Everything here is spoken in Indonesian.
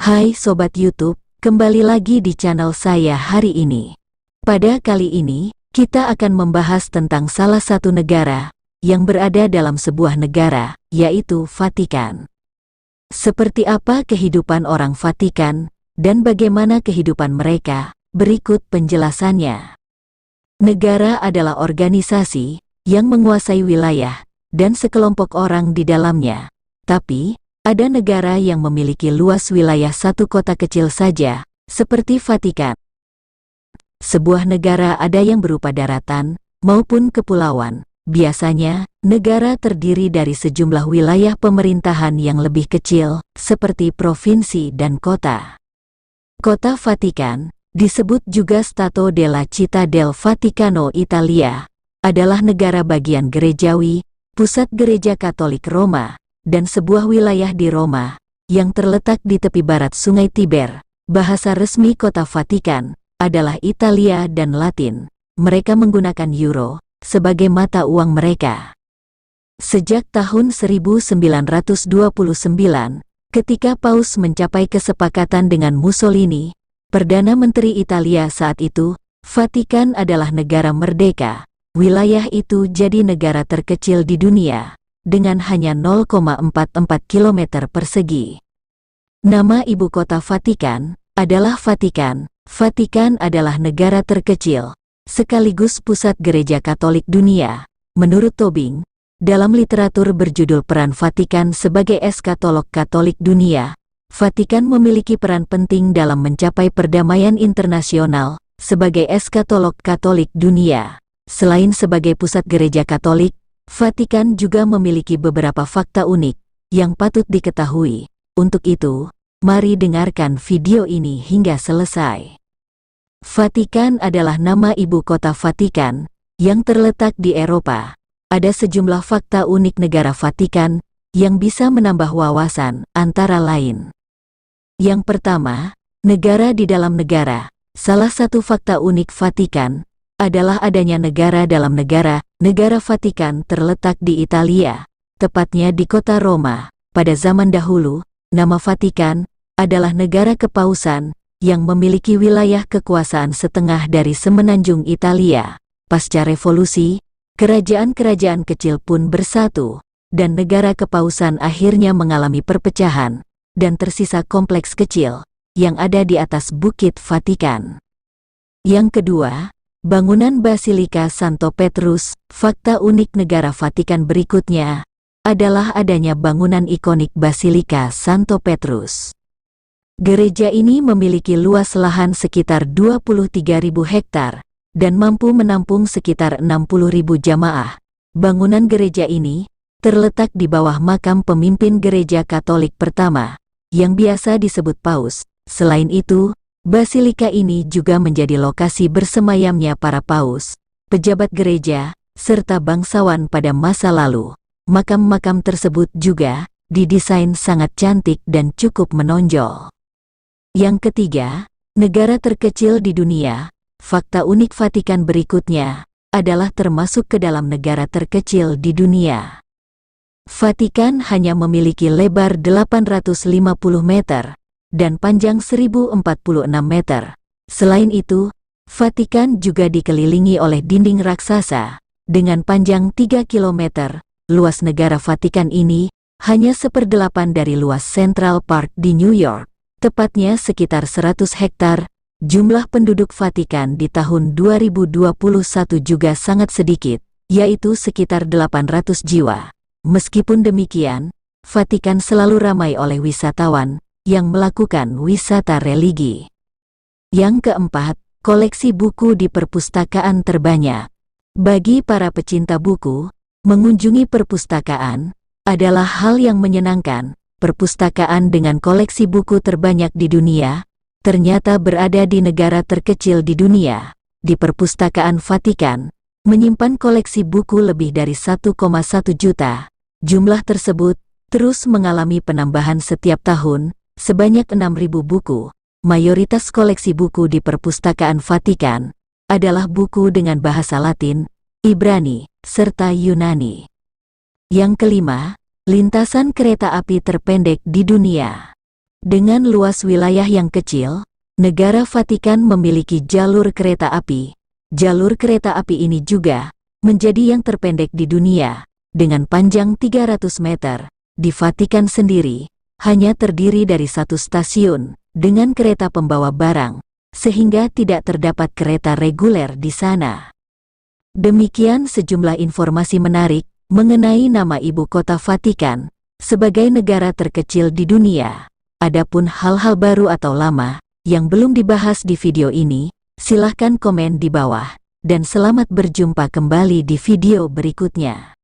Hai Sobat YouTube, kembali lagi di channel saya hari ini. Pada kali ini, kita akan membahas tentang salah satu negara yang berada dalam sebuah negara, yaitu Vatikan. Seperti apa kehidupan orang Vatikan, dan bagaimana kehidupan mereka? Berikut penjelasannya. Negara adalah organisasi yang menguasai wilayah dan sekelompok orang di dalamnya. Tapi, ada negara yang memiliki luas wilayah satu kota kecil saja, seperti Vatikan. Sebuah negara ada yang berupa daratan maupun kepulauan. Biasanya, negara terdiri dari sejumlah wilayah pemerintahan yang lebih kecil, seperti provinsi dan kota. Kota Vatikan, disebut juga Stato della Città del Vaticano Italia, adalah negara bagian gerejawi, pusat gereja Katolik Roma, dan sebuah wilayah di Roma, yang terletak di tepi barat Sungai Tiber. Bahasa resmi kota Vatikan adalah Italia dan Latin. Mereka menggunakan euro sebagai mata uang mereka. Sejak tahun 1929, ketika Paus mencapai kesepakatan dengan Mussolini, Perdana Menteri Italia saat itu, Vatikan adalah negara merdeka. Wilayah itu jadi negara terkecil di dunia, dengan hanya 0,44 km persegi. Nama ibu kota Vatikan adalah Vatikan. Vatikan adalah negara terkecil, sekaligus pusat gereja Katolik dunia. Menurut Tobing, dalam literatur berjudul Peran Vatikan sebagai eskatolog Katolik dunia, Vatikan memiliki peran penting dalam mencapai perdamaian internasional sebagai eskatolog Katolik dunia. Selain sebagai pusat gereja Katolik, Vatikan juga memiliki beberapa fakta unik yang patut diketahui. Untuk itu, mari dengarkan video ini hingga selesai. Vatikan adalah nama ibu kota Vatikan yang terletak di Eropa. Ada sejumlah fakta unik negara Vatikan yang bisa menambah wawasan, antara lain. Yang pertama, negara di dalam negara. Salah satu fakta unik Vatikan adalah adanya negara dalam negara. Negara Vatikan terletak di Italia, tepatnya di kota Roma. Pada zaman dahulu, nama Vatikan adalah negara kepausan yang memiliki wilayah kekuasaan setengah dari semenanjung Italia. Pasca revolusi, kerajaan-kerajaan kecil pun bersatu, dan negara kepausan akhirnya mengalami perpecahan, dan tersisa kompleks kecil yang ada di atas Bukit Vatikan. Yang kedua, bangunan Basilika Santo Petrus. Fakta unik negara Vatikan berikutnya adalah adanya bangunan ikonik Basilika Santo Petrus. Gereja ini memiliki luas lahan sekitar 23.000 hektar dan mampu menampung sekitar 60.000 jamaah. Bangunan gereja ini terletak di bawah makam pemimpin gereja Katolik pertama, yang biasa disebut Paus. Selain itu, Basilika ini juga menjadi lokasi bersemayamnya para paus, pejabat gereja, serta bangsawan pada masa lalu. Makam-makam tersebut juga didesain sangat cantik dan cukup menonjol. Yang ketiga, negara terkecil di dunia. Fakta unik Vatikan berikutnya adalah termasuk ke dalam negara terkecil di dunia. Vatikan hanya memiliki lebar 850 meter dan panjang 1046 meter. Selain itu, Vatikan juga dikelilingi oleh dinding raksasa dengan panjang 3 km. Luas negara Vatikan ini hanya 1/8 dari luas Central Park di New York, tepatnya sekitar 100 hektar. Jumlah penduduk Vatikan di tahun 2021 juga sangat sedikit, yaitu sekitar 800 jiwa. Meskipun demikian, Vatikan selalu ramai oleh wisatawan yang melakukan wisata religi. Yang keempat, koleksi buku di perpustakaan terbanyak. Bagi para pecinta buku, mengunjungi perpustakaan adalah hal yang menyenangkan. Perpustakaan dengan koleksi buku terbanyak di dunia ternyata berada di negara terkecil di dunia. Di perpustakaan Vatikan menyimpan koleksi buku lebih dari 1,1 juta. Jumlah tersebut terus mengalami penambahan setiap tahun, sebanyak 6.000 buku. Mayoritas koleksi buku di perpustakaan Vatikan adalah buku dengan bahasa Latin, Ibrani, serta Yunani. Yang kelima, lintasan kereta api terpendek di dunia. Dengan luas wilayah yang kecil, negara Vatikan memiliki jalur kereta api. Jalur kereta api ini juga menjadi yang terpendek di dunia, dengan panjang 300 meter. Di Vatikan sendiri, hanya terdiri dari satu stasiun dengan kereta pembawa barang, sehingga tidak terdapat kereta reguler di sana. Demikian sejumlah informasi menarik mengenai nama ibu kota Vatikan sebagai negara terkecil di dunia. Adapun hal-hal baru atau lama yang belum dibahas di video ini, silahkan komen di bawah. Dan selamat berjumpa kembali di video berikutnya.